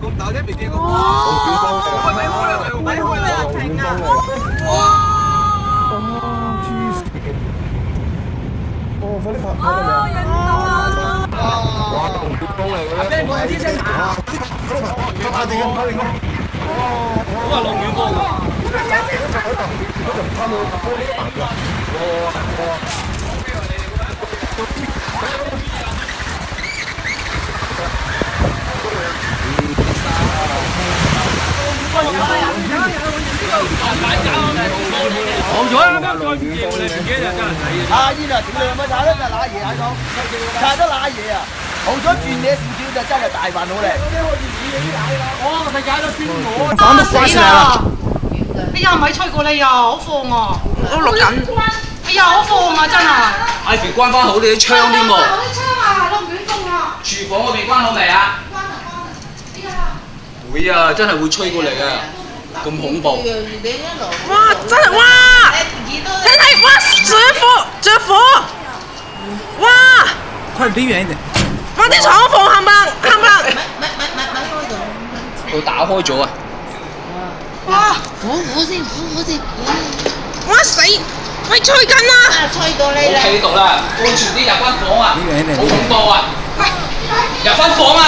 咁大咧，未見過。哇！咪開啦，咪開啦，停啊！黐線！哦，快啲拍拍啊！佢引到啊！哇！龍捲風嚟嘅。咩？我有啲聲啊！拍定嘅，拍定嘅。我話龍捲風啊！好咗啦，再唔見你自己就真係睇。阿煙啊，屌你老母踩得就揦嘢喺度，踩得揦嘢啊！好咗轉嘢少少就真係大份好咧。哇！佢踩到邊個？房都關起來了。哎呀，咪吹過你呀，好放啊！我都錄緊。哎呀，好放啊，真係。Ivy 關翻好你啲窗添喎。我啲窗啊，落雨風啊。廚房嗰邊關好未啊？關啦關啦。哎呀！會啊，真係會吹過嚟啊！咁恐怖！哇！真係哇！睇睇哇！着火！哇！快離遠一點。哇！啲廠房冚唪唥。佢打開咗啊！哇！苦先。哇死！喂，吹緊啦！吹到你我啦！企度啦，安全啲入翻房啊！離遠一點。好恐怖啊！喂，入翻房啊！